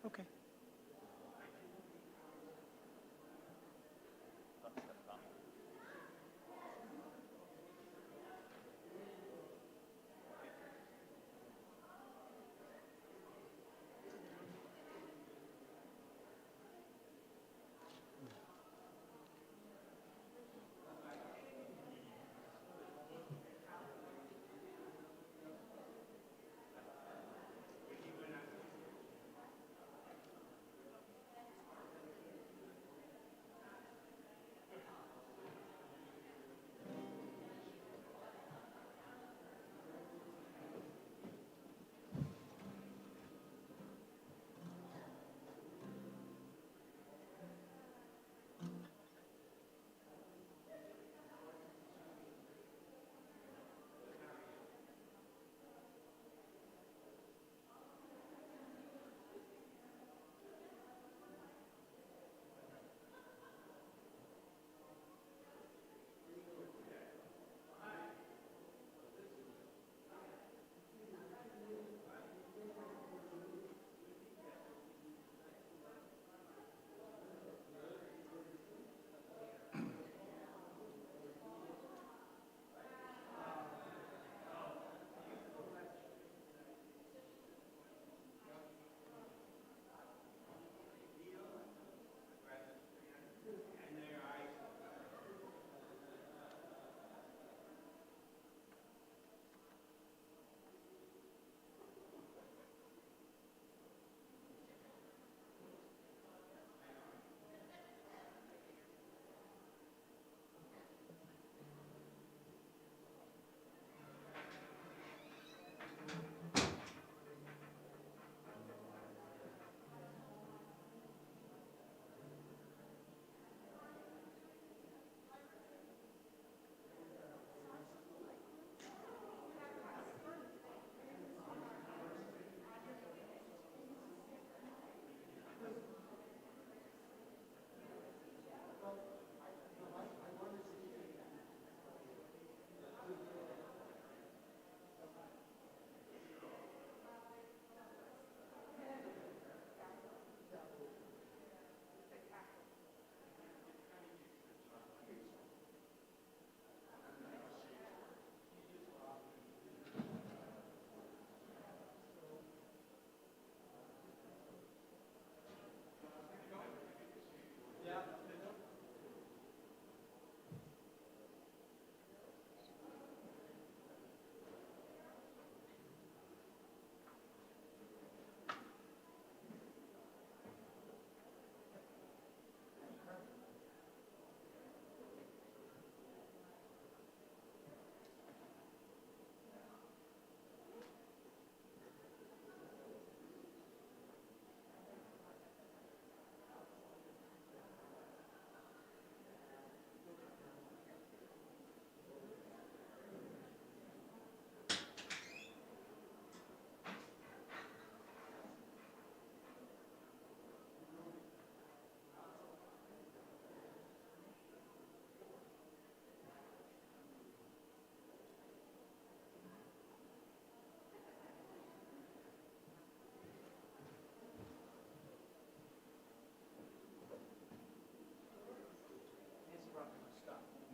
Okay.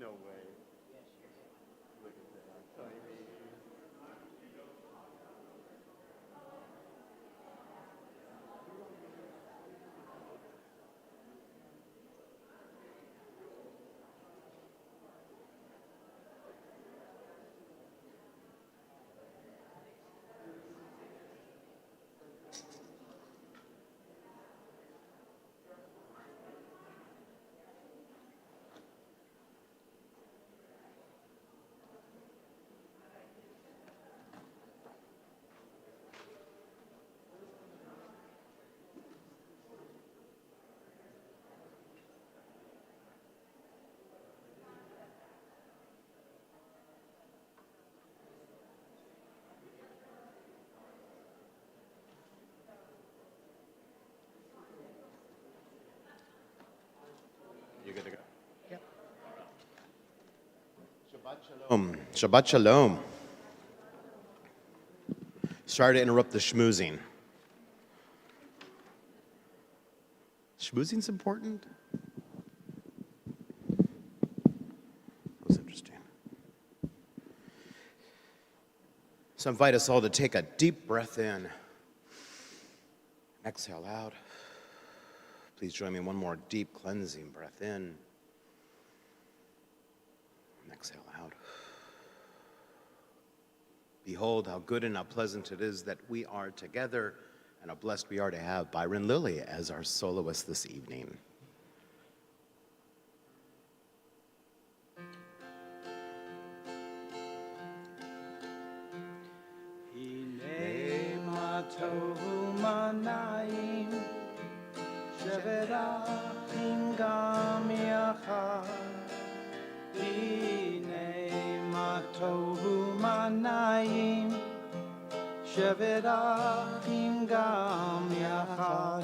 No way. Look at that. Tiny. You good to go? Yep. Shabbat Shalom. Shabbat Shalom. Sorry to interrupt the schmoozing. Schmoozing's important? That was interesting. So I invite us all to take a deep breath in. Exhale out. Please join me in one more deep cleansing breath in. And exhale out. Behold how good and how pleasant it is that we are together, and how blessed we are to have Byron Lilly as our soloist this evening. שבת אחים גם יחד.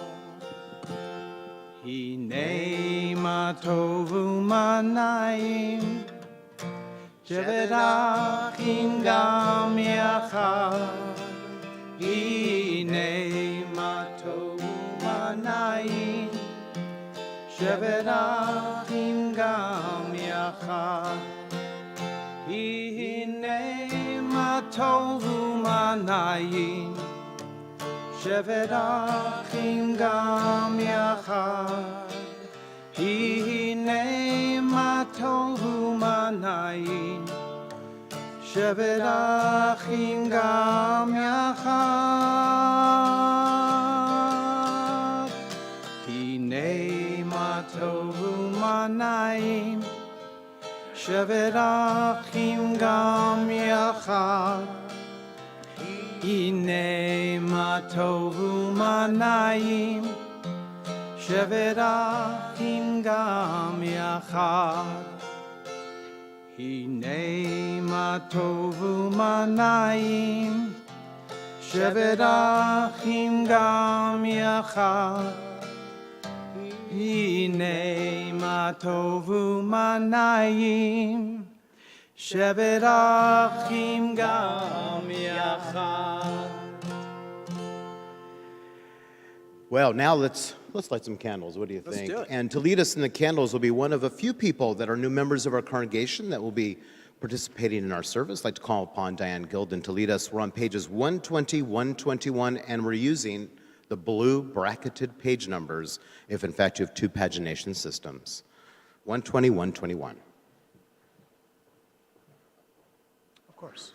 הנה מה טוב ומה נעים, שבת אחים גם יחד. הנה מה טוב ומה נעים, שבת אחים גם יחד. הנה מה טוב ומה נעים, שבת אחים גם יחד. הנה מה טוב ומה נעים, שבת אחים גם יחד. הנה מה טוב ומה נעים, שבת אחים גם יחד. הנה מה טוב ומה נעים, שבת אחים גם יחד. הנה מה טוב ומה נעים, שבת אחים גם יחד. הנה מה טוב ומה נעים, שבת אחים גם יחד. Well, now let's light some candles. What do you think? do it. And to lead us in the candles will be one of a few people that are new members of our congregation that will be participating in our service. I'd like to call upon Diane Gilden to lead us. We're on pages 120, 121, and we're using the blue bracketed page numbers if, in fact, you have two pagination systems. 120, 121. Of course.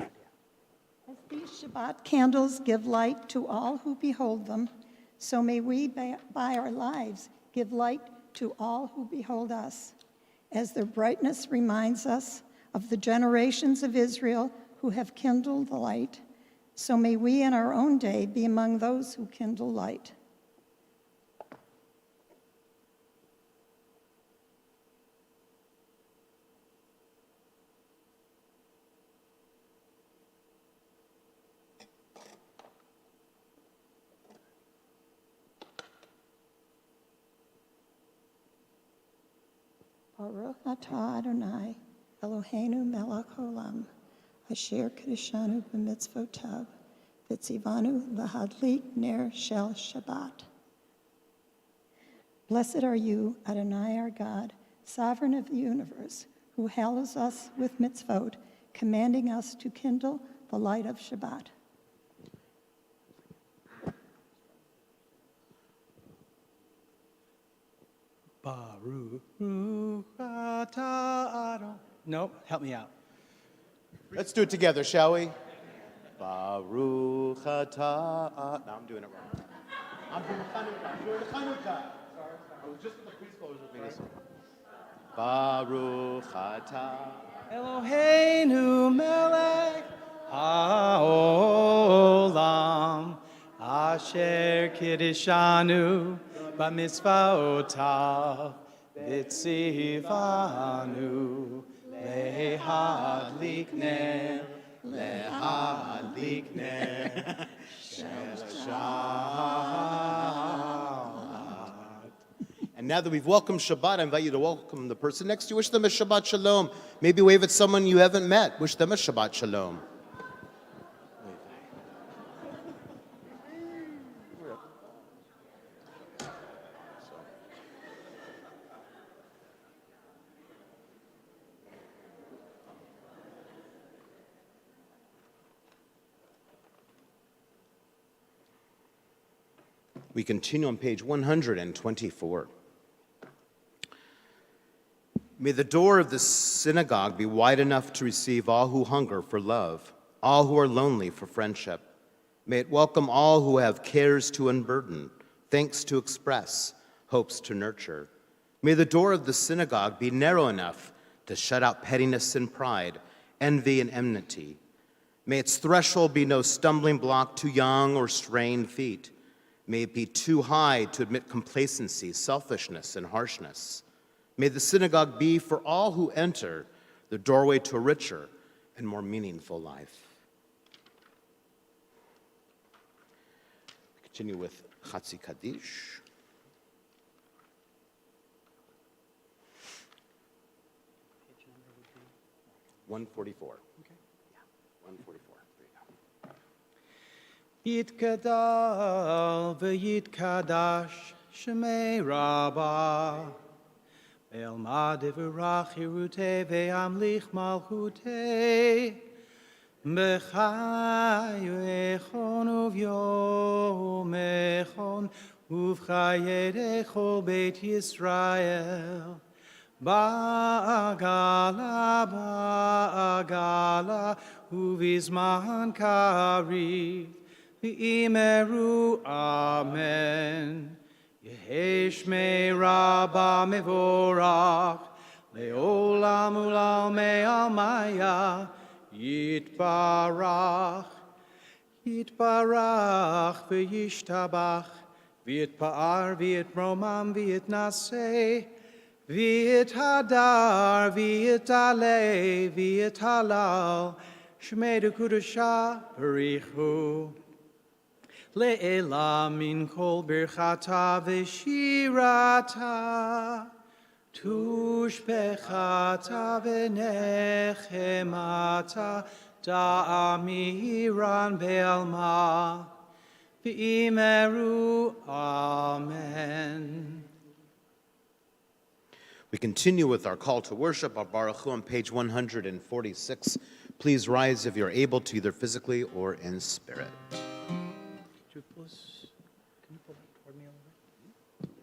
As these Shabbat candles give light to all who behold them, so may we, by our lives, give light to all who behold us. As their brightness reminds us of the generations of Israel who have kindled the light, so may we in our own day be among those who kindle light. Baruch atah Adonai, Eloheinu melech haolam, asher kedeshanu b'mitzvotav, v'tzivanu lahadlik ner shel Shabbat. Blessed are you, Adonai our God, sovereign of the universe, who hallows us with mitzvot, commanding us to kindle the light of Shabbat. Baruch atah Adonai. Nope, help me out. Let's do it together, shall we? Baruch atah. No, I'm doing it wrong. I'm doing Chanukah. Sorry. I was just with the preschoolers with me this morning. Baruch atah. Eloheinu melech haolam, asher kiddushanu b'mitzvotav, v'tzivanu lehadlik ner shel Shabbat. And now that we've welcomed Shabbat, I invite you to welcome the person next to you. Wish them a Shabbat Shalom. Maybe wave at someone you haven't met. Wish them a Shabbat Shalom. We continue on page 124. May the door of the synagogue be wide enough to receive all who hunger for love, all who are lonely for friendship. May it welcome all who have cares to unburden, thanks to express, hopes to nurture. May the door of the synagogue be narrow enough to shut out pettiness and pride, envy and enmity. May its threshold be no stumbling block to young or strained feet. May it be too high to admit complacency, selfishness, and harshness. May the synagogue be, for all who enter, the doorway to a richer and more meaningful life. We continue with Chatzi Kaddish. Page number would be? 144. Okay. Yeah, 144. There you go. Yitkadal v'yitkadash shemei Rabbah Elma devarach hirute ve'amlich malchute B'chayechon uvyomechon uvchayerechol Beit Yisrael Ba'agala uvizman kariv V'imeru amen Yehesh me Rabba mevorach Le'olam u'lam me'almaya Yitbarach Yitbarach v'yishtabach V'yitpa'ar v'yitromam v'yitnaseh V'yithadar v'yitale v'yithalal Shmei Kudusha Barichu Le'ela min kol birchata v'shirata Tushbechata v'nechemata Da'amiran be'alma V'imeru Amen. We continue with our call to worship, our Baruch Hu, on page 146. Please rise if you're able to, either physically or in spirit. Could you pull this, can you pull that toward me a little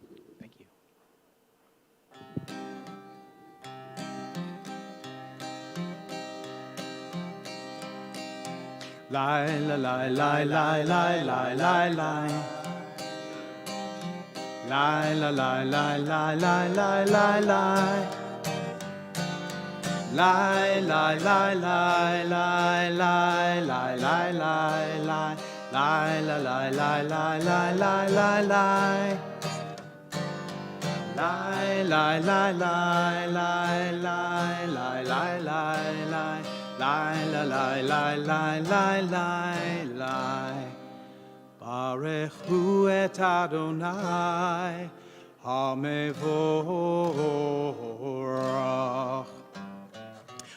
bit? Thank you. Lie, lie, lie, lie, lie, lie, lie, lie, lie. Lie, lie, lie, lie, lie, lie, lie, lie, lie. Lie, lie, lie, lie, lie, lie, lie, lie, lie, lie. Lie, lie, lie, lie, lie, lie, lie, lie, lie. Lie, lie, lie, lie, lie, lie, lie, lie, lie, lie. Lie, lie, lie, lie, lie, lie, lie, lie. Barech hu et Adonai, hamevorach.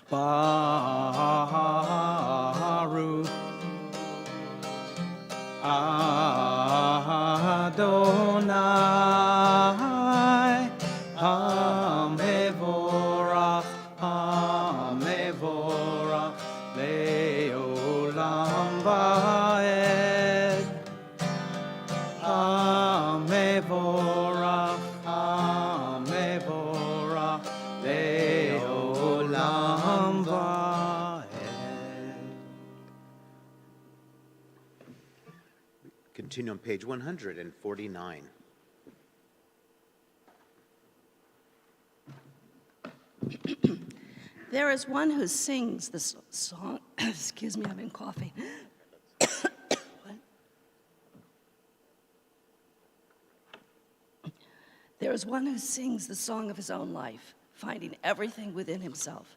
Baruch Adonai, hamevorach, hamevorach, leolam vaed. Hamevorach, hamevorach, leolam vaed. Continue on page 149. There is one who sings the song. Excuse me, I've been coughing. What? There is one who sings the song of his own life, finding everything within himself.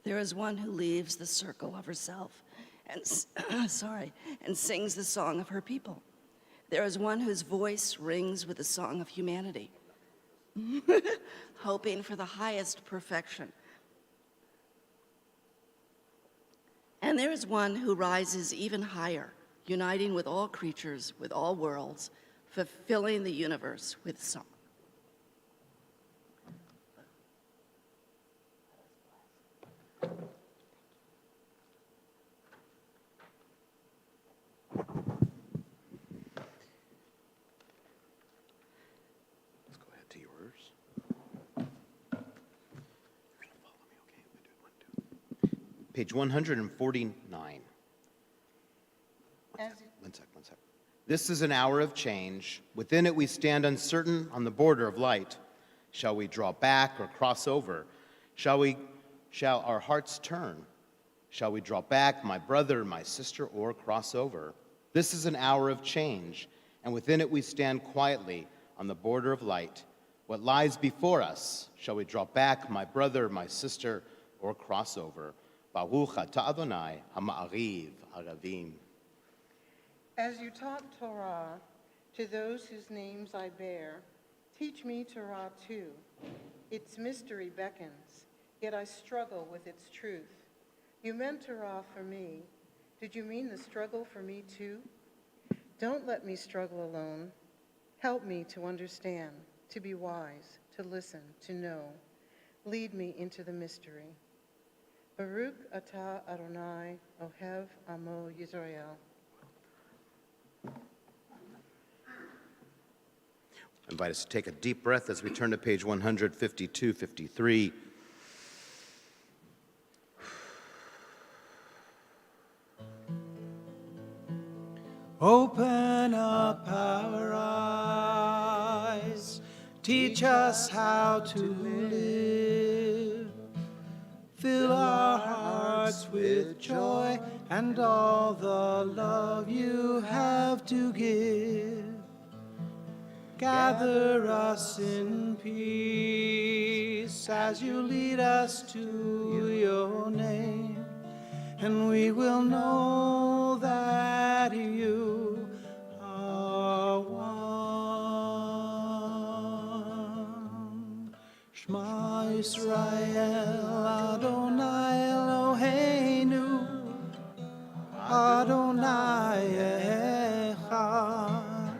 There is one who leaves the circle of herself and sings the song of her people. There is one whose voice rings with the song of humanity, hoping for the highest perfection. And there is one who rises even higher, uniting with all creatures, with all worlds, fulfilling the universe with song. page 149. One sec. This is an hour of change. Within it we stand uncertain on the border of light. Shall we draw back or cross over? Shall our hearts turn? Shall we draw back, my brother, my sister, or cross over? This is an hour of change, and within it we stand quietly on the border of light. What lies before us? Shall we draw back, my brother, my sister, or cross over? Baruch atah Adonai ha'ma'ariv aravim. As you taught Torah to those whose names I bear, teach me Torah too. Its mystery beckons, yet I struggle with its truth. You meant Torah for me. Did you mean the struggle for me too? Don't let me struggle alone. Help me to understand, to be wise, to listen, to know. Lead me into the mystery. Baruch atah Adonai ohev amo Yisrael. I invite us to take a deep breath as we turn to page 152, 53. Open up our eyes, teach us how to live. Fill our hearts with joy and all the love you have to give. Gather us in peace as you lead us to your name, and we will know that you are one. Shema Yisrael, Adonai Eloheinu, Adonai Echad.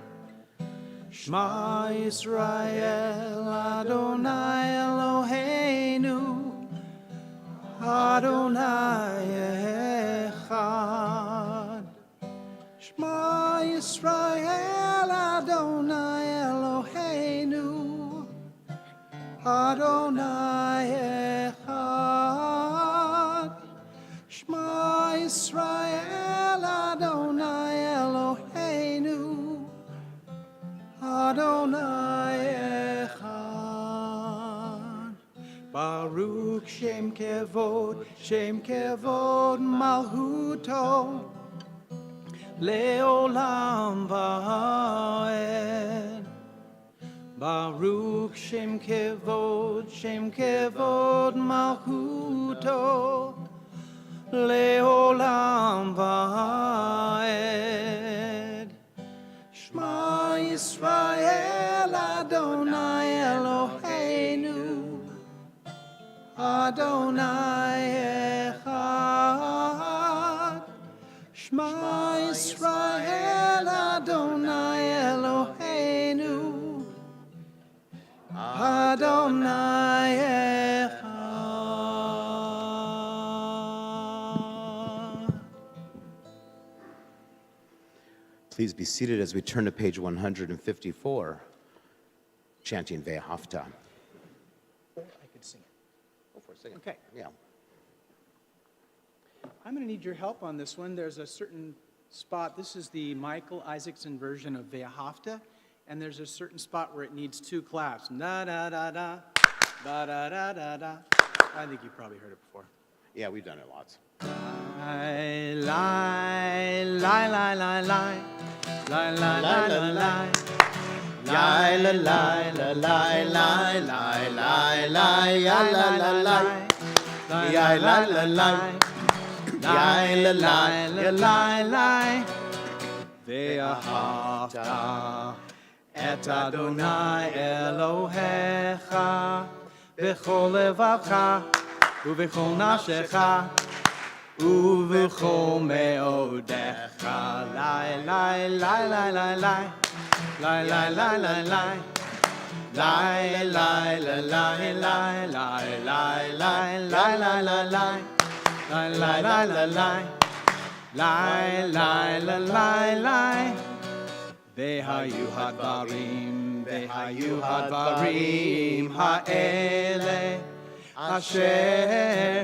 Shema Yisrael, Adonai Eloheinu, Adonai Echad. Shema Yisrael, Adonai Eloheinu, Adonai Echad. Shema Yisrael, Adonai Eloheinu, Adonai Echad. Baruch Shem Kevod Malchuto, Leolam Va'ed. Baruch Shem Kevod Malchuto, Leolam Va'ed. Shema Yisrael, Adonai Eloheinu, Adonai Echad. Shema Yisrael, Adonai Eloheinu, Adonai Echad. Please be seated as we turn to page 154, chanting Ve'ahavta. Or I could sing it. Go for it, sing it. Okay. Yeah. I'm going to need your help on this one. There's a certain spot. This is the Michael Isaacson version of Ve'ahavta, and there's a certain spot where it needs two claps. Da da da da, da da da da da. I think you've probably heard it before. Yeah, we've done it lots. Lie, lie, lie, lie, lie, lie, lie, lie, lie, lie, lie. Lie, la, lie, la, lie, lie, lie, lie, lie, ya, la, la, lie. Lie, la, la, lie. Lie, la, lie, la, lie, lie. Ve'ahavta et Adonai Elohecha b'chol levavcha ובכל נפשך ובכל מאודיך. לי, לי, לי, לי, לי, לי, לי, לי, לי, לי, לי. לי, לי, לי, לי, לי, לי, לי, לי, לי, לי, לי, לי. לי, לי, לי, לי, לי. לי, לי, לי, לי, לי. והיו הדברים האלה אשר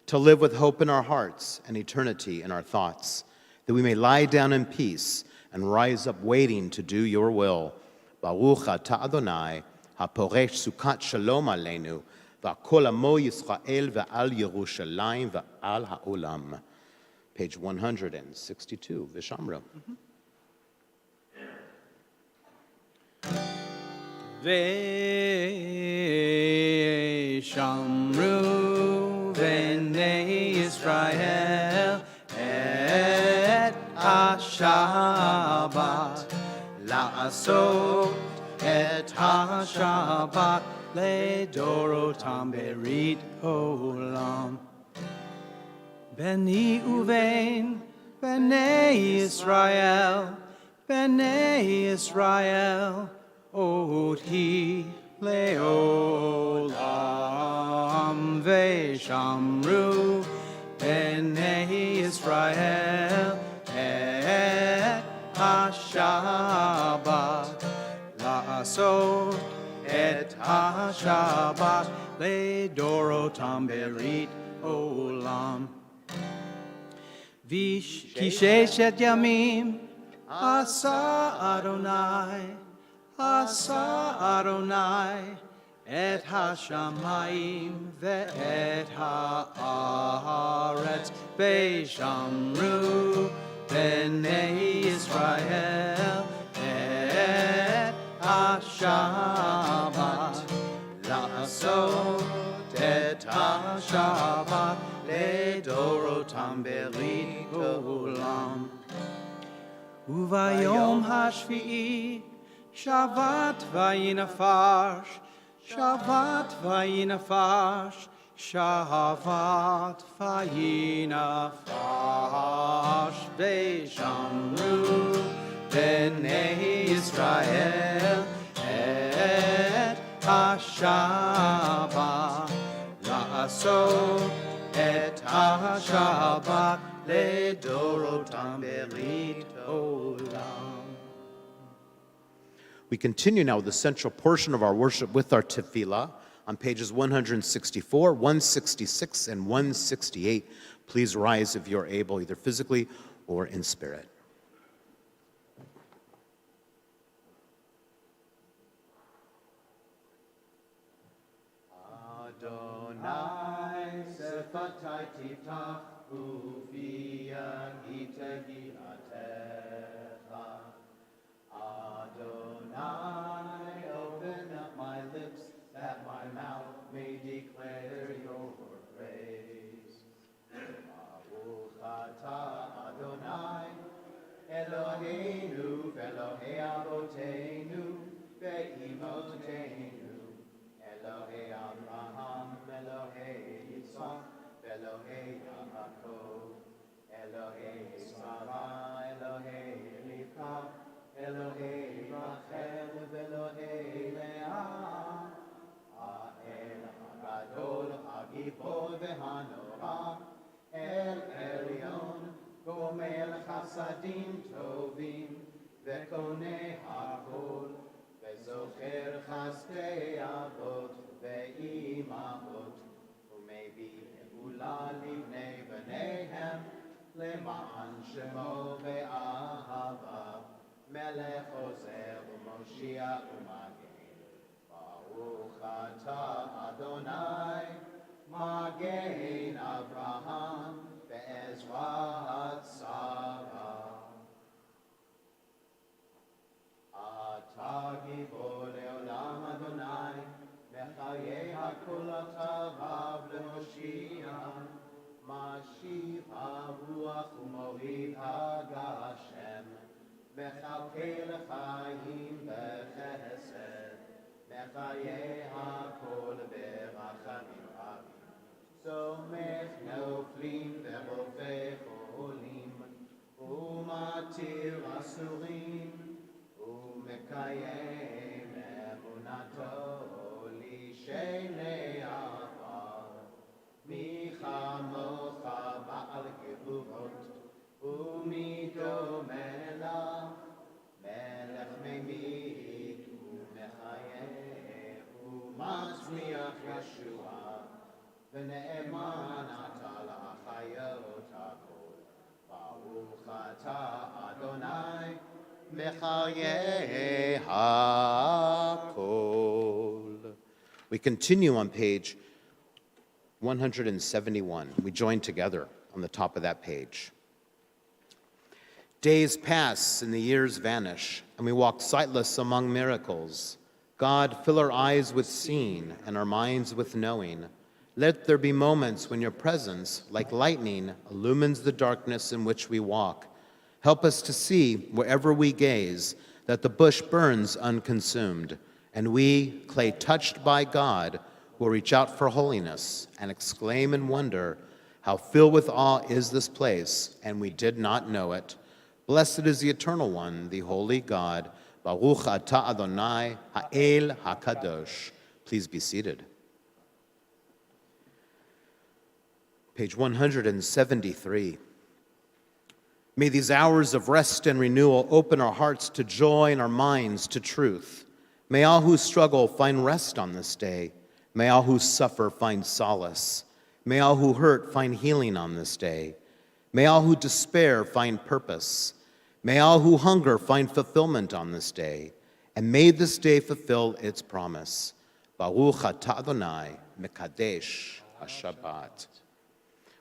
to live with hope in our hearts and eternity in our thoughts, that we may lie down in peace and rise up waiting to do your will. Baruch atah Adonai, haporesh sukat shalom aleinu, va'kol amo Yisrael va'al Yerushalayim va'al ha'olam. Page 162, Vishamru. Veshamru v'nei Yisrael et ha-Shabbat la'asot et ha-Shabbat le'dorotam berit olam. Beni uvein b'nei Yisrael Oti leolam veshamru b'nei Yisrael et ha-Shabbat la'asot et ha-Shabbat le'dorotam berit olam. V'sheshet yamim asa Adonai et ha-shamayim ve'et ha'aretz ve'shamru b'nei Yisrael et ha-Shabbat la'asot et ha-Shabbat le'dorotam berit olam. Uvayom hashvi'i Shabbat vayinafash, Shabbat vayinafash, Shabbat vayinafash, Veshamru b'nei Yisrael et ha-Shabbat la'asot et ha-Shabbat le'dorotam berit olam. We continue now with the central portion of our worship with our tefillah on pages 164, 166, and 168. Please rise if you're able, either physically or in spirit. Adonai sefatai tiftach ufiyah itehi atecha. Adonai, open up my lips that my mouth may declare your praise. Baruch atah Adonai, Eloheinu v'Elohei avoteinu ve'imotenu, Elohei Abraham, Elohei Yitzchak, Elohei Yaakov, Elohei Sarah, Elohei Rivka, Elohei Rachel v'Elohei Leah, Ha'el HaGadol HaGibor v'Hanora, El Elyon, Gomel Chasadim Tovim, V'Konei HaKol, V'Zocher Chasdei Avot Ve'imahot, U'Mevi Geula Livnei B'neihem, Le'ma'an Shemo Ve'ahava, Melech Ozer u'Moshiach u'Magen. Baruch atah Adonai, Magen Avraham ve'Ezra Tzara. Atah Gibor le'olam Adonai, Mechayei hakol atavav le'Moshiach, Mashiv ha'ruach u'moriv ha'gashem. Mechalkel chayim b'chesed, Mechaye hakol berachamim rabim. Somech noflim v'rofeh cholim, Umatir asurim, Umekayem emunato lishenei afar. Michamocha ba'al gevurot, Umido melech, melech memit, umechayeh, umatzliach Yeshua, v'ne'eman ata hayot hakol. Baruch atah Adonai mechayeh hakol. We continue on page 171. We join together on the top of that page. Days pass and the years vanish, and we walk sightless among miracles. God, fill our eyes with seeing and our minds with knowing. Let there be moments when your presence, like lightning, illumines the darkness in which we walk. Help us to see, wherever we gaze, that the bush burns unconsumed, and we, clay touched by God, will reach out for holiness and exclaim in wonder, how filled with awe is this place, and we did not know it. Blessed is the Eternal One, the Holy God. Baruch atah Adonai ha'el hakadosh. Please be seated. Page 173. May these hours of rest and renewal open our hearts to joy and our minds to truth. May all who struggle find rest on this day. May all who suffer find solace. May all who hurt find healing on this day. May all who despair find purpose. May all who hunger find fulfillment on this day. And may this day fulfill its promise. Baruch atah Adonai mekadesh haShabbat.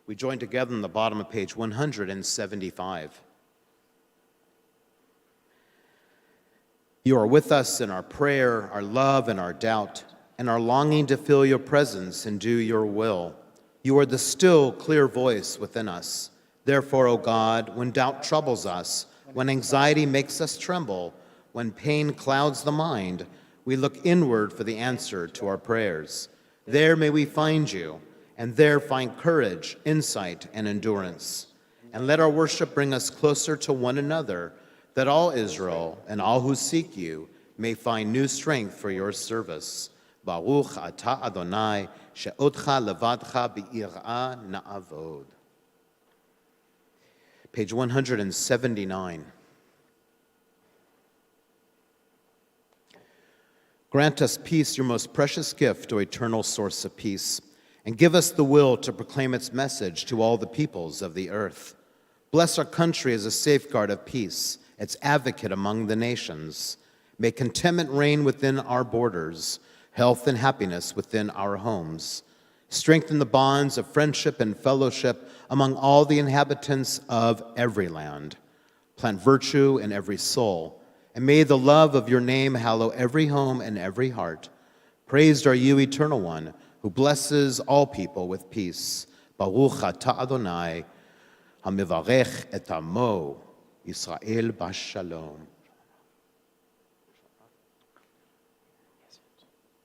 We join together on the bottom of page 175. You are with us in our prayer, our love, and our doubt, and our longing to feel your presence and do your will. You are the still, clear voice within us. Therefore, O God, when doubt troubles us, when anxiety makes us tremble, when pain clouds the mind, we look inward for the answer to our prayers. There may we find you, and there find courage, insight, and endurance. And let our worship bring us closer to one another, that all Israel and all who seek you may find new strength for your service. Baruch atah Adonai, she'otcha levadcha bi'irah na'avod. Page 179. Grant us peace, your most precious gift, O eternal source of peace, and give us the will to proclaim its message to all the peoples of the earth. Bless our country as a safeguard of peace, its advocate among the nations. May contentment reign within our borders, health and happiness within our homes. Strengthen the bonds of friendship and fellowship among all the inhabitants of every land. Plant virtue in every soul, and may the love of your name hallow every home and every heart. Praised are you, Eternal One, who blesses all people with peace. Baruch atah Adonai, hamivarech et amo, Yisrael b'shalom.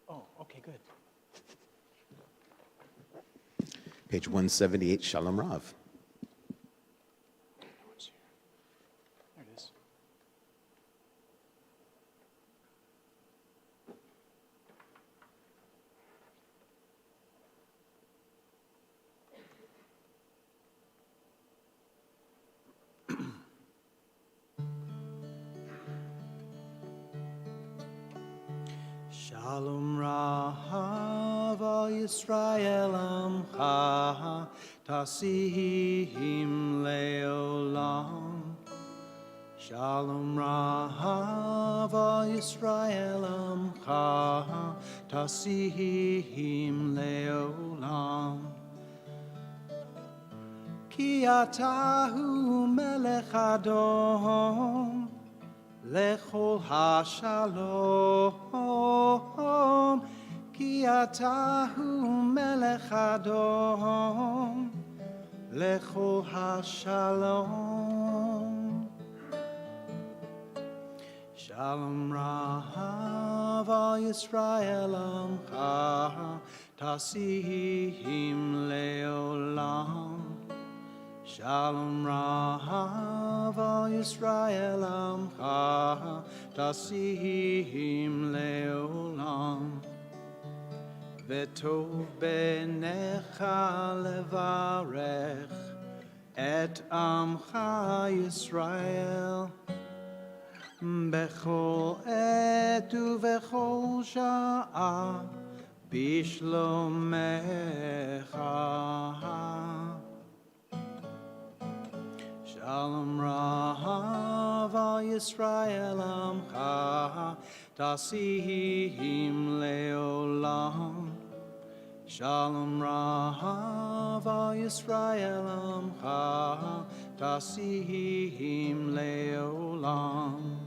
Oh, okay, good. Page 178, Shalom Rav. There it is. Shalom Rav al Yisrael Amcha Tasihim Leolam. Shalom Rav al Yisrael Amcha Tasihim Leolam. Ki atahu melech Adom lechol hashalom, ki atahu melech Adom, lechol hashalom. Shalom Rav al Yisrael Amcha tasihim leolam. Shalom Rav al Yisrael Amcha tasihim leolam. V'tov benecha levarech et Amcha Yisrael bechol et uvechol sha'a bishlomecha. Shalom Rahav al Yisrael Amcha Tasihim Leolam. Shalom Rahav al Yisrael Amcha Tasihim Leolam.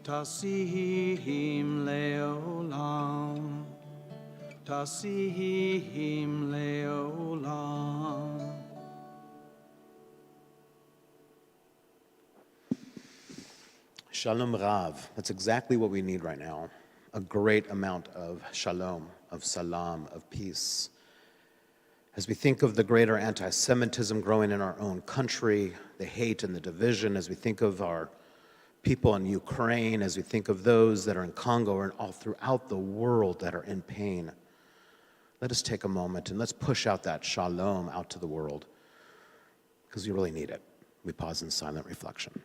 Tasihim Leolam. Tasihim Leolam. Shalom Rav. That's exactly what we need right now. A great amount of shalom, of salam, of peace. As we think of the greater anti-Semitism growing in our own country, the hate and the division, as we think of our people in Ukraine, as we think of those that are in Congo and all throughout the world that are in pain, let us take a moment and let's push out that shalom out to the world, because we really need it. We pause in silent reflection.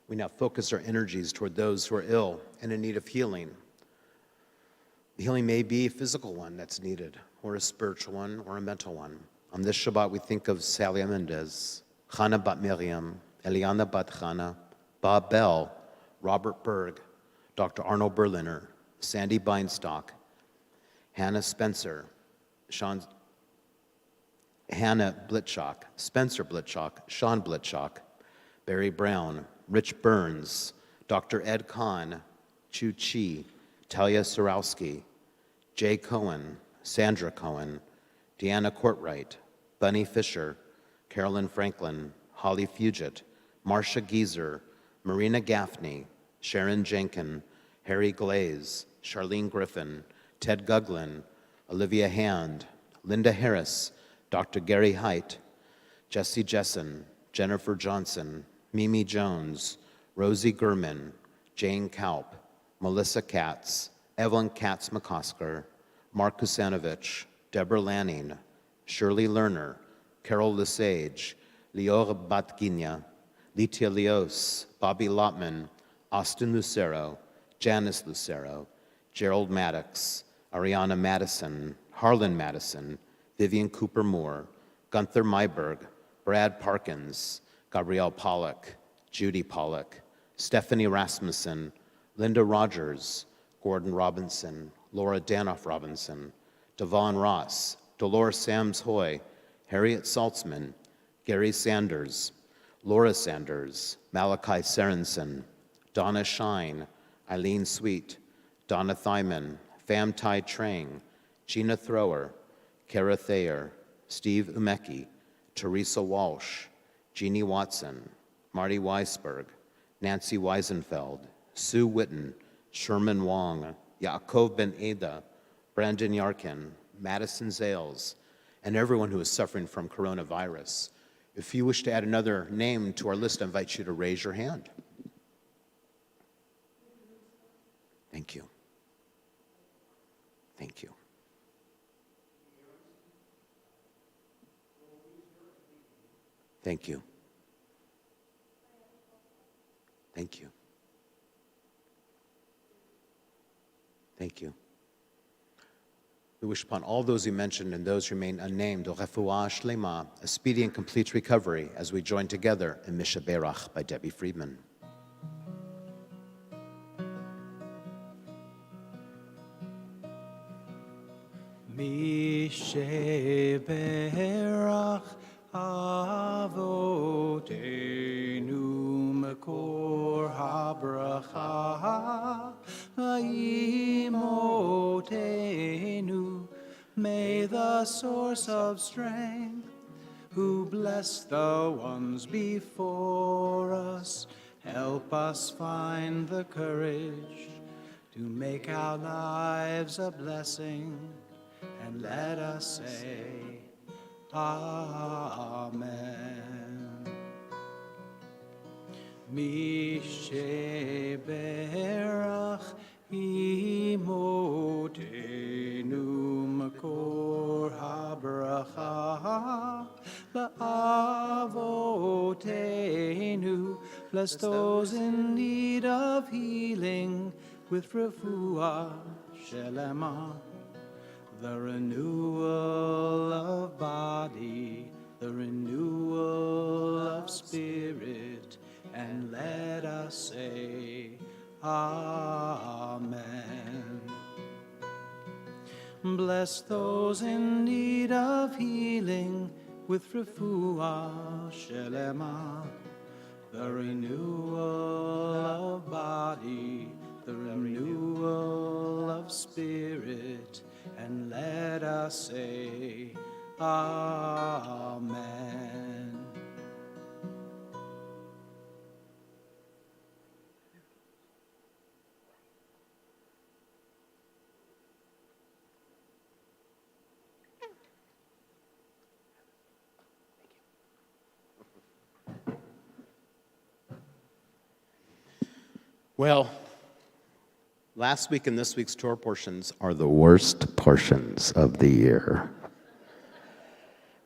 We now focus our energies toward those who are ill and in need of healing. The healing may be a physical one that's needed, or a spiritual one, or a mental one. On this Shabbat, we think of Sally Mendez, Chana Bat Miriam, Eliana Bat Chana, Bob Bell, Robert Berg, Dr. Arnold Berliner, Sandy Beinstock, Hannah Spencer, Hannah Blitchock, Spencer Blitchock, Sean Blitchock, Barry Brown, Rich Burns, Dr. Ed Kahn, Chu Chi, Talia Sorowski, Jay Cohen, Sandra Cohen, Deanna Courtwright, Bunny Fisher, Carolyn Franklin, Holly Fugit, Marcia Geezer, Marina Gaffney, Sharon Jenkin, Harry Glaze, Charlene Griffin, Ted Guglin, Olivia Hand, Linda Harris, Dr. Gary Height, Jesse Jessen, Jennifer Johnson, Mimi Jones, Rosie Gurman, Jane Kaup, Melissa Katz, Evelyn Katz McCosker, Mark Kusanovich, Deborah Lanning, Shirley Lerner, Carol Lesage, Lior Batginia, Litia Leos, Bobby Lotman, Austin Lucero, Janice Lucero, Gerald Maddox, Ariana Madison, Harlan Madison, Vivian Cooper Moore, Gunther Mayberg, Brad Parkins, Gabrielle Pollock, Judy Pollock, Stephanie Rasmussen, Linda Rogers, Gordon Robinson, Laura Danoff Robinson, Devon Ross, Dolores Sams Hoy, Harriet Saltzman, Gary Sanders, Laura Sanders, Malachi Sorensen, Donna Shine, Eileen Sweet, Donna Thyman, Pham Tai Trang, Gina Thrower, Kara Thayer, Steve Umeki, Teresa Walsh, Jeannie Watson, Marty Weisberg, Nancy Weisenfeld, Sue Witten, Sherman Wong, Yaakov Ben Ada, Brandon Yarkin, Madison Zales, and everyone who is suffering from coronavirus. If you wish to add another name to our list, I invite you to raise your hand. Thank you. Thank you. Thank you. Thank you. Thank you. We wish upon all those you mentioned and those who remain unnamed, refuah shlema, a speedy and complete recovery as we join together in Misha Berach by Debbie Friedman. Misha Berach Avoteinu מקור הברכה, Imotenu. May the source of strength, who bless the ones before us, help us find the courage to make our lives a blessing, and let us say, Amen. Misheberach Imotenu Makor HaBracha La'avotenu. Bless those in need of healing with refuah shelema, the renewal of body, the renewal of spirit, and let us say, Amen. Bless those in need of healing with refuah shelema, the renewal of body, the renewal of spirit, and let us say, Amen. Well, last week and this week's Torah portions are the worst portions of the year.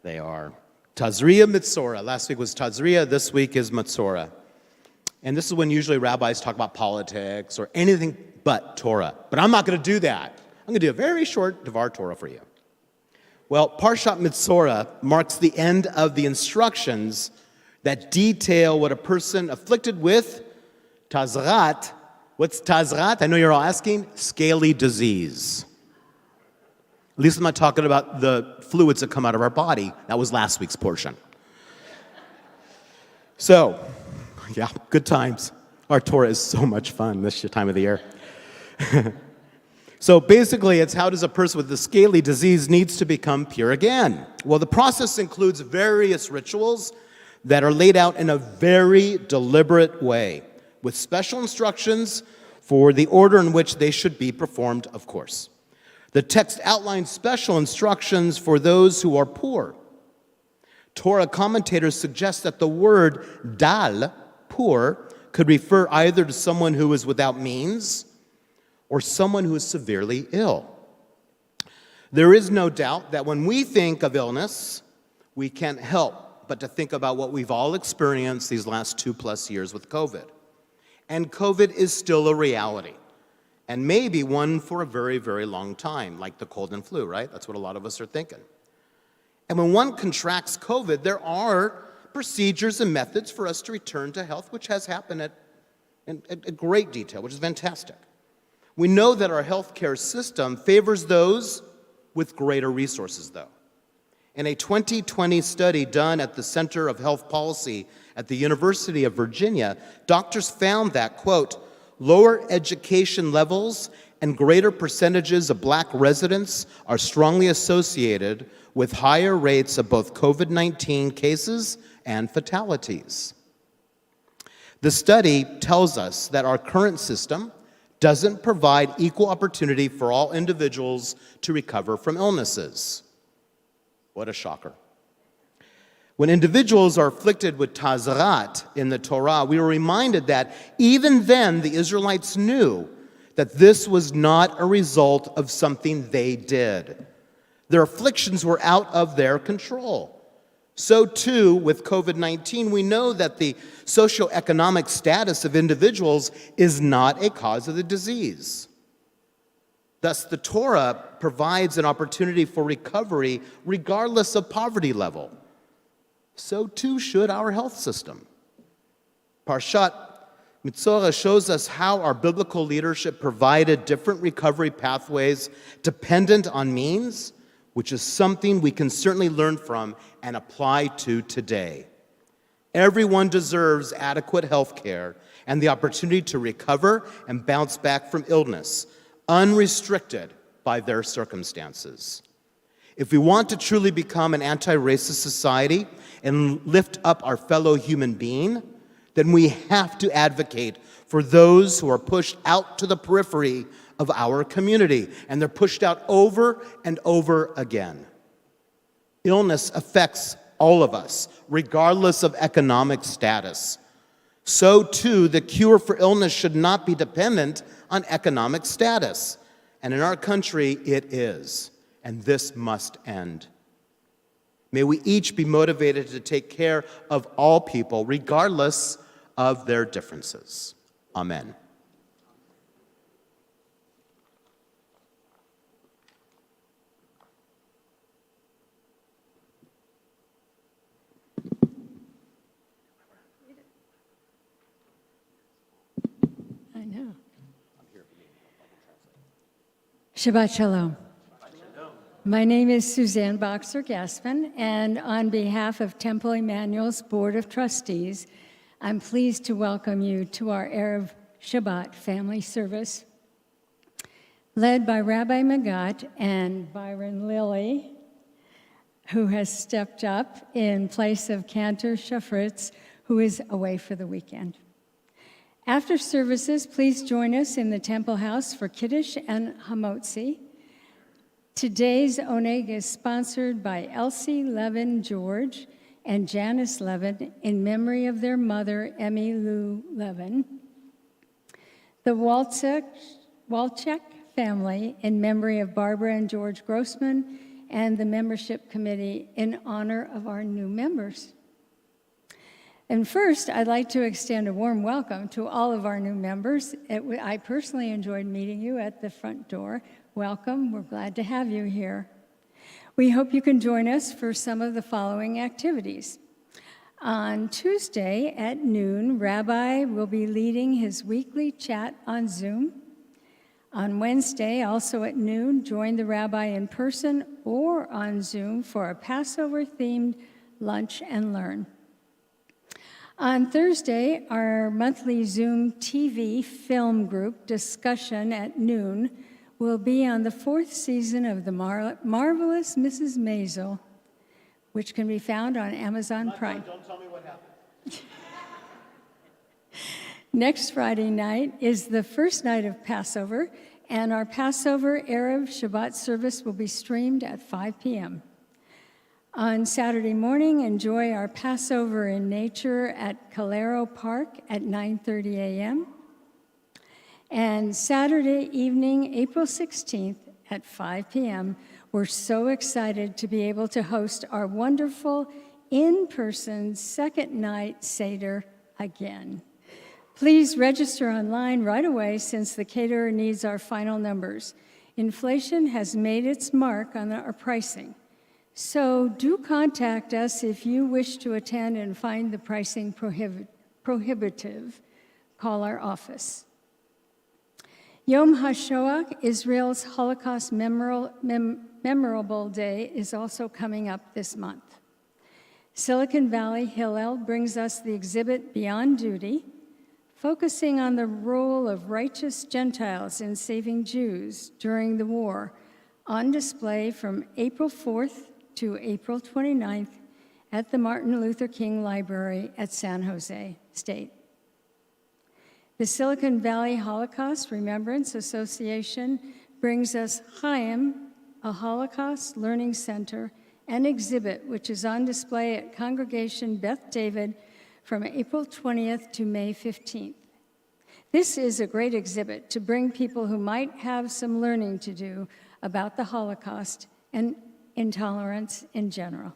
They are Tazria Mitzorah. Last week was Tazria, this week is Mitzorah. And this is when usually rabbis talk about politics or anything but Torah. But I'm not going to do that. I'm going to do a very short Devar Torah for you. Well, Parshat Mitzorah marks the end of the instructions that detail what a person afflicted with Tazrat. What's Tazrat? I know you're all asking. Scaly disease. At least I'm not talking about the fluids that come out of our body. That was last week's portion. So, yeah, good times. Our Torah is so much fun this time of the year. So basically, it's how does a person with the scaly disease needs to become pure again? Well, the process includes various rituals that are laid out in a very deliberate way, with special instructions for the order in which they should be performed, of course. The text outlines special instructions for those who are poor. Torah commentators suggest that the word dal, poor, could refer either to someone who is without means or someone who is severely ill. There is no doubt that when we think of illness, we can't help but to think about what we've all experienced these last 2+ years with COVID. And COVID is still a reality, and maybe one for a very, very long time, like the cold and flu, right? That's what a lot of us are thinking. And when one contracts COVID, there are procedures and methods for us to return to health, which has happened in great detail, which is fantastic. We know that our healthcare system favors those with greater resources, though. In a 2020 study done at the Center of Health Policy at the University of Virginia, doctors found that, quote, lower education levels and greater percentages of Black residents are strongly associated with higher rates of both COVID-19 cases and fatalities. The study tells us that our current system doesn't provide equal opportunity for all individuals to recover from illnesses. What a shocker. When individuals are afflicted with Tazrat in the Torah, we were reminded that even then the Israelites knew that this was not a result of something they did. Their afflictions were out of their control. So too, with COVID-19, we know that the socioeconomic status of individuals is not a cause of the disease. Thus, the Torah provides an opportunity for recovery regardless of poverty level. So too should our health system. Parshat Mitzorah shows us how our biblical leadership provided different recovery pathways dependent on means, which is something we can certainly learn from and apply to today. Everyone deserves adequate health care and the opportunity to recover and bounce back from illness, unrestricted by their circumstances. If we want to truly become an anti-racist society and lift up our fellow human being, then we have to advocate for those who are pushed out to the periphery of our community, and they're pushed out over and over again. Illness affects all of us, regardless of economic status. So too, the cure for illness should not be dependent on economic status. And in our country, it is. And this must end. May we each be motivated to take care of all people, regardless of their differences. Amen. I know. Shabbat Shalom. My name is Suzanne Boxer-Gaspin, and on behalf of Temple Emanu-El's Board of Trustees, I'm pleased to welcome you to our Erev Shabbat family service, led by Rabbi Magat and Byron Lilly, who has stepped up in place of Cantor Shafritz, who is away for the weekend. After services, please join us in the Temple House for Kiddush and Hamotzi. Today's oneg is sponsored by Elsie Levin George and Janice Levin in memory of their mother, Emanu-El Levin. The Walczek family in memory of Barbara and George Grossman, and the membership committee in honor of our new members. And first, I'd like to extend a warm welcome to all of our new members. I personally enjoyed meeting you at the front door. Welcome, we're glad to have you here. We hope you can join us for some of the following activities. On Tuesday at noon, Rabbi will be leading his weekly chat on Zoom. On Wednesday, also at noon, join the Rabbi in person or on Zoom for a Passover-themed lunch and learn. On Thursday, our monthly Zoom TV film group discussion at noon will be on the 4th season of The Marvelous Mrs. Maisel, which can be found on Amazon Prime. Don't tell me what happened. Next Friday night is the first night of Passover, and our Passover Erev Shabbat service will be streamed at 5 p.m. On Saturday morning, enjoy our Passover in nature at Calero Park at 9:30 a.m. And Saturday evening, April 16th at 5 p.m., we're so excited to be able to host our wonderful in-person second night Seder again. Please register online right away since the caterer needs our final numbers. Inflation has made its mark on our pricing. So do contact us if you wish to attend and find the pricing prohibitive. Call our office. Yom HaShoah, Israel's Holocaust Memorable Day, is also coming up this month. Silicon Valley Hillel brings us the exhibit Beyond Duty, focusing on the role of righteous Gentiles in saving Jews during the war, on display from April 4th to April 29th at the Martin Luther King Library at San Jose State. The Silicon Valley Holocaust Remembrance Association brings us Chaim, a Holocaust Learning Center, and exhibit, which is on display at Congregation Beth David from April 20th to May 15th. This is a great exhibit to bring people who might have some learning to do about the Holocaust and intolerance in general.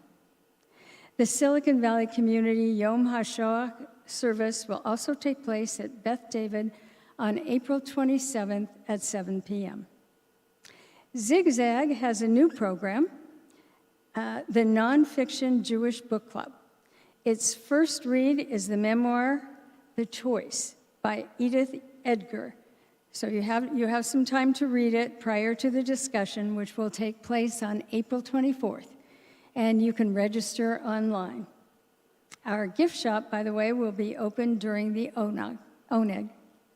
The Silicon Valley Community Yom HaShoah service will also take place at Beth David on April 27th at 7 p.m. Zigzag has a new program, the Nonfiction Jewish Book Club. Its first read is the memoir, The Choice, by Edith Edgar. So you have some time to read it prior to the discussion, which will take place on April 24th, and you can register online. Our gift shop, by the way, will be open during the Oneg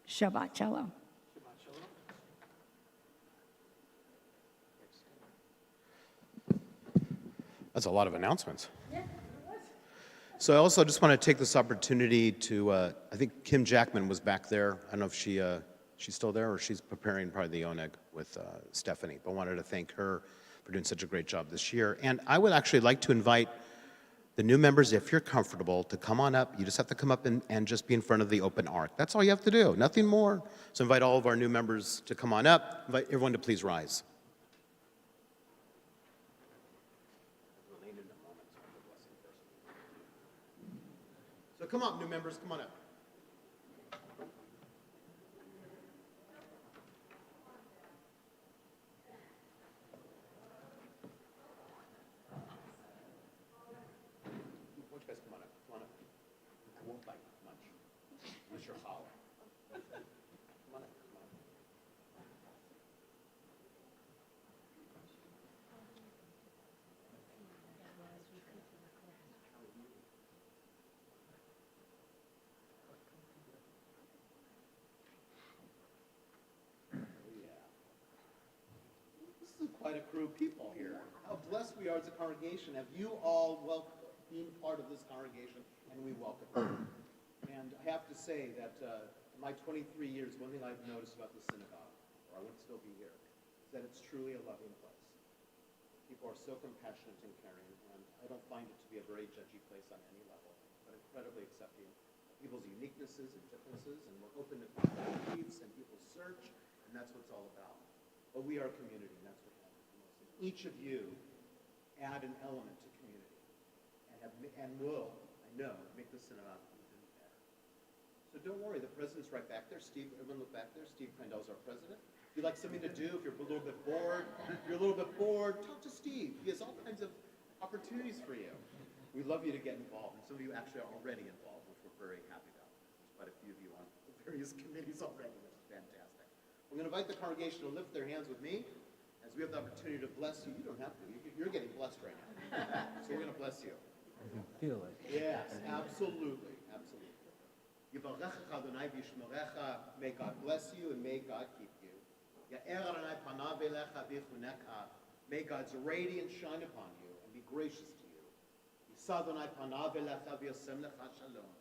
Shabbat Shalom. That's a lot of announcements. So I also just want to take this opportunity to, I think Kim Jackman was back there. I don't know if she's still there or she's preparing probably the Oneg with Stephanie, but wanted to thank her for doing such a great job this year. And I would actually like to invite the new members, if you're comfortable, to come on up. You just have to come up and just be in front of the open ark. That's all you have to do, nothing more. So invite all of our new members to come on up. Invite everyone to please rise. So come on, new members, come on up. Why don't you guys come on up? Come on up. I won't bite much, unless you're hollow. Come on up, come on up. This is quite a crew of people here. How blessed we are as a congregation. Have you all been part of this congregation, and we welcome you. And I have to say that in my 23 years, one thing I've noticed about the synagogue, or I wouldn't still be here, is that it's truly a loving place. People are so compassionate and caring, and I don't find it to be a very judgy place on any level, but incredibly accepting of people's uniquenesses and differences, and we're open to people's needs and people's search, and that's what it's all about. But we are a community, and that's what matters the most. And each of you add an element to community, and will, I know, make the synagogue even better. So don't worry, the president's right back there. Steve, everyone look back there. Steve Crandall's our president. If you'd like something to do, if you're a little bit bored, talk to Steve. He has all kinds of opportunities for you. We'd love you to get involved, and some of you actually are already involved, which we're very happy about. There's quite a few of you on various committees already, which is fantastic. I'm going to invite the congregation to lift their hands with me as we have the opportunity to bless you. You don't have to. You're getting blessed right now. So we're going to bless you. I can feel it. Yes, absolutely, absolutely. Yivarechecha Adonai v'yishmerecha. May God bless you and may God keep you. Ya'er Adonai panav elecha v'yichunecha. May God's radiance shine upon you and be gracious to you. Yisa Adonai panav elecha v'yasem lecha shalom.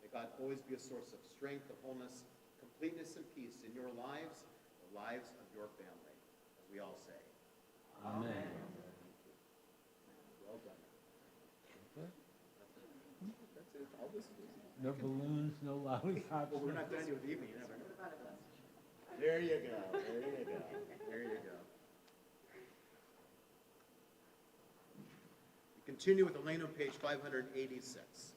May God always be a source of strength, of wholeness, completeness, and peace in your lives, the lives of your family, as we all say. Amen. Well done. That's it. All this is No balloons, no lollipops. well, we're not done yet with the evening. There you go. There you go. There you go. We continue with Elena on page 586.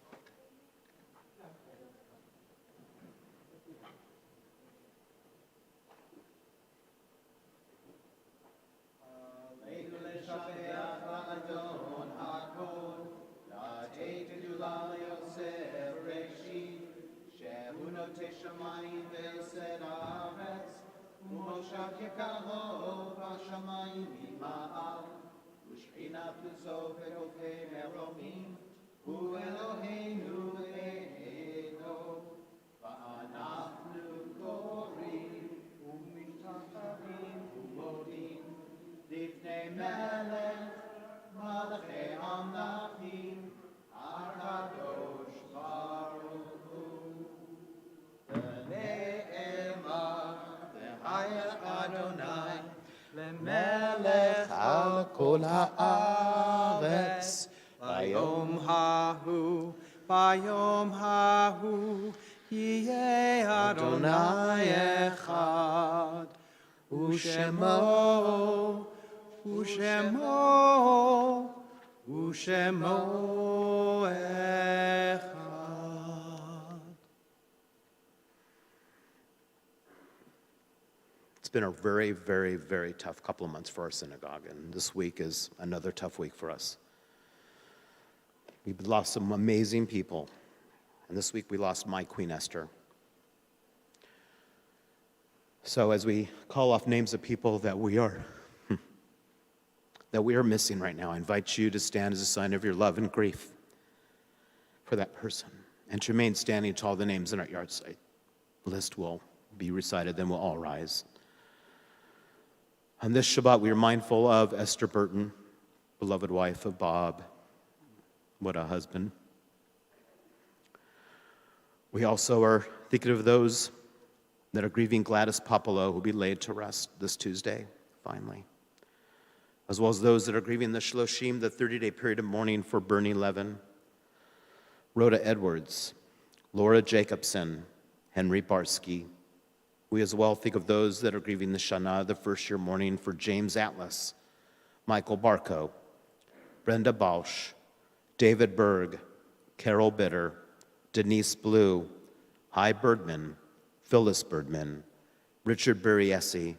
ומושב יקרו בשמיים ממעל, ושכינה פלוזו ורופא מרומים, הוא אלוהינו ואלוהינו, ואנחנו קוראים ומשתחווים ומודים לפני מלך מלכי המלכים, הקדוש ברוך הוא. ונאמר Adonai, למלך על כל הארץ, ביום ההוא יהיה אדוני אחד, ושמו אחד. It's been a very, very, very tough couple of months for our synagogue, and this week is another tough week for us. We've lost some amazing people, and this week we lost my Queen Esther. So as we call off names of people that we are missing right now, I invite you to stand as a sign of your love and grief. for that person. And to remain standing to all the names in our Yahrzeit list will be recited, then we'll all rise. On this Shabbat, we are mindful of Esther Burton, beloved wife of Bob. What a husband. We also are thinking of those that are grieving Gladys Popolo, who will be laid to rest this Tuesday, finally, as well as those that are grieving the Shloshim, the 30-day period of mourning for Bernie Levin, Rhoda Edwards, Laura Jacobson, Henry Barsky. We as well think of those that are grieving the Shana, the first-year mourning for James Atlas, Michael Barco, Brenda Bausch, David Berg, Carol Bitter, Denise Blue, Hy Birdman, Phyllis Birdman, Richard Buriesi,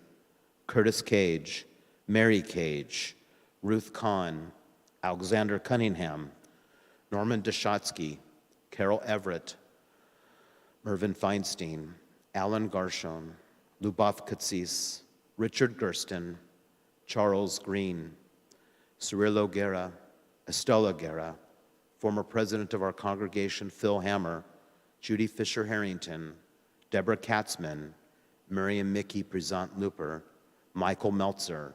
Curtis Cage, Mary Cage, Ruth Kahn, Alexander Cunningham, Norman Deshotsky, Carol Everett, Mervyn Feinstein, Alan Garshon, Lubov Katsis, Richard Gersten, Charles Green, Cirillo Guerra, Estella Guerra, former president of our congregation, Phil Hammer, Judy Fisher-Harrington, Deborah Katzman, Miriam Mickey Prezant-Looper, Michael Meltzer,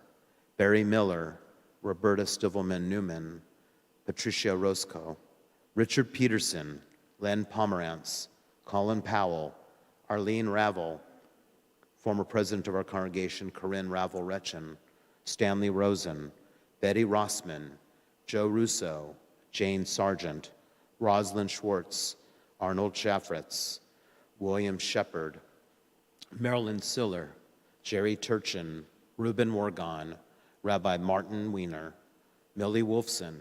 Barry Miller, Roberta Stivelman-Newman, Patricia Roscoe, Richard Peterson, Len Pomerantz, Colin Powell, Arlene Ravel, former president of our congregation, Corinne Ravel-Retchen, Stanley Rosen, Betty Rossman, Joe Russo, Jane Sargent, Rosalind Schwartz, Arnold Shafritz, William Shepard, Marilyn Siller, Jerry Turchin, Reuben Morgan, Rabbi Martin Wiener, Millie Wolfson,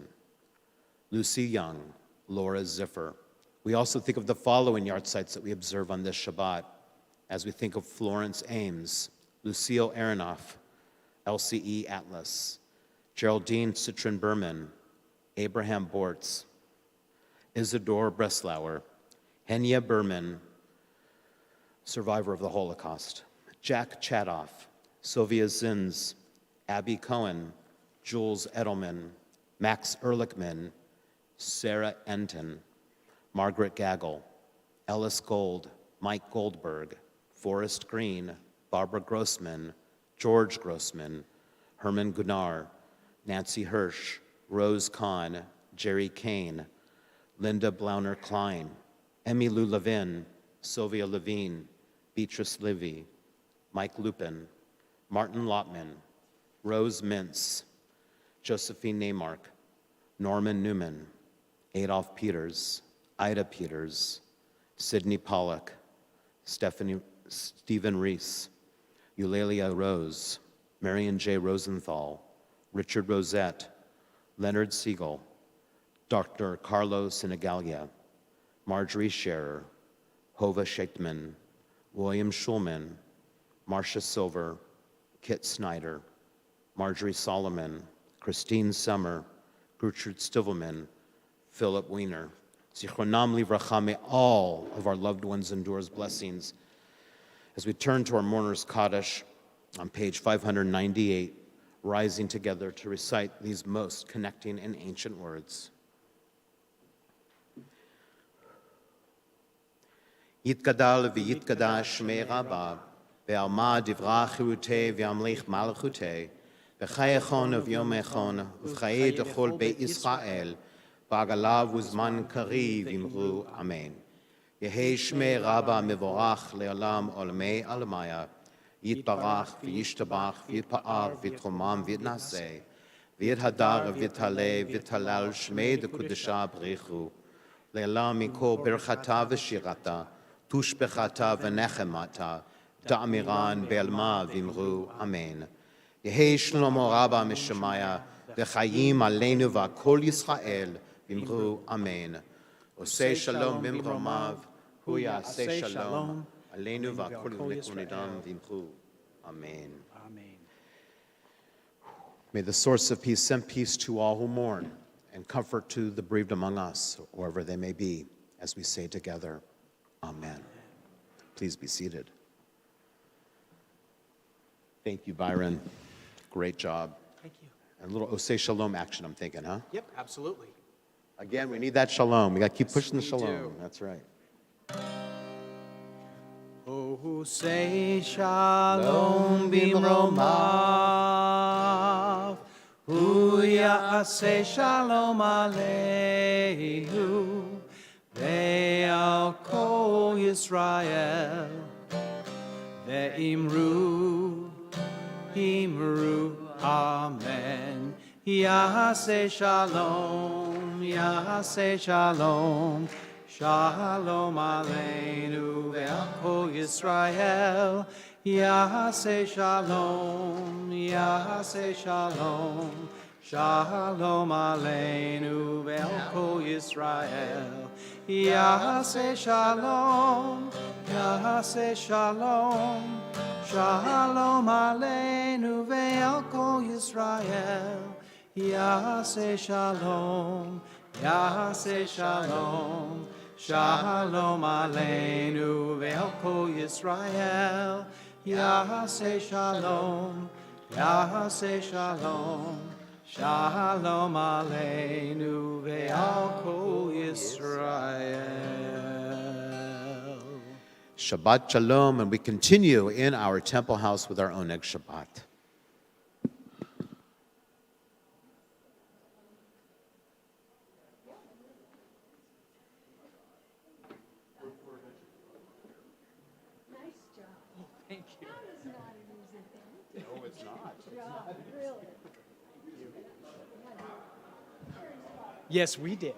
Lucy Young, Laura Ziffer. We also think of the following Yahrzeits that we observe on this Shabbat as we think of Florence Ames, Lucille Aronoff, LCE Atlas, Geraldine Citron Berman, Abraham Bortz, Isidore Breslauer, Henya Berman, survivor of the Holocaust, Jack Chadoff, Sylvia Zins, Abby Cohen, Jules Edelman, Max Ehrlichman, Sarah Enton, Margaret Gaggle, Ellis Gold, Mike Goldberg, Forrest Green, Barbara Grossman, George Grossman, Herman Gunnar, Nancy Hirsch, Rose Kahn, Jerry Kane, Linda Blauner-Klein, Emmy Lou Levin, Sylvia Levine, Beatrice Livy, Mike Lupin, Martin Lotman, Rose Mintz, Josephine Neymark, Norman Newman, Adolph Peters, Ida Peters, Sidney Pollock, Stephen Reese, Eulalia Rose, Marion J. Rosenthal, Richard Rosette, Leonard Siegel, Dr. Carlos Senegalia, Marjorie Scherer, Hova Schechtman, William Schulman, Marcia Silver, Kit Snyder, Marjorie Solomon, Christine Summer, Gertrude Stivelman, Philip Wiener. Zichronam livracha, may all of our loved ones endure blessings. As we turn to our mourner's Kaddish on page 598, rising together to recite these most connecting and ancient words. Yitkadal v'yitkadash shmei Rabba, ve'alma divra chirutei ve'amlich malchutei, v'chayechon v'yomechon, v'chayei dechol be'Yisrael, v'agalav uzman kariv imru, amen. Yehei shmei Rabba mevorach le'olam olamei alamaya, yitbarach v'yishtabach v'yitpa'ar v'yitromam v'yitnaseh, v'yithadar v'yithaleh v'yithalal shmei dekudesha b'richu, le'olam mikol birchata v'shirata, tushbechata v'nechemata, da'amiran be'alma v'imru, amen. Yehei shlomo Rabba mishamaya, v'chayim aleinu v'kol Yisrael, v'imru, amen. Osei shalom b'mromav, hu ya'aseh shalom, aleinu v'kol Yisrael, v'imru, amen. Amen. May the source of peace send peace to all who mourn and comfort to the bereaved among us, wherever they may be, as we say together, amen. Please be seated. Thank you, Byron. Great job. Thank you. And a little Osei Shalom action, I'm thinking, huh? Yep, absolutely. Again, we need that shalom. We got to keep pushing the we shalom. do. That's right. Oh, say shalom bimromav, hu ya'aseh shalom aleinu, ve'al kol Yisrael, ve'imru, imru, amen. Ya'aseh shalom, ya'aseh shalom, Shalom Aleinu ve'al kol Yisrael, Ya'aseh Shalom, Ya'aseh Shalom, Shalom Aleinu ve'al kol Yisrael, Ya'aseh Shalom, Ya'aseh Shalom, Shalom Aleinu ve'al kol Yisrael, Ya'aseh Shalom, Ya'aseh Shalom, Shalom Aleinu ve'al kol Yisrael, Ya'aseh Shalom, Ya'aseh Shalom, Shalom Aleinu ve'al kol Yisrael. Shabbat Shalom, and we continue in our temple house with our Oneg Shabbat. Yes, we did.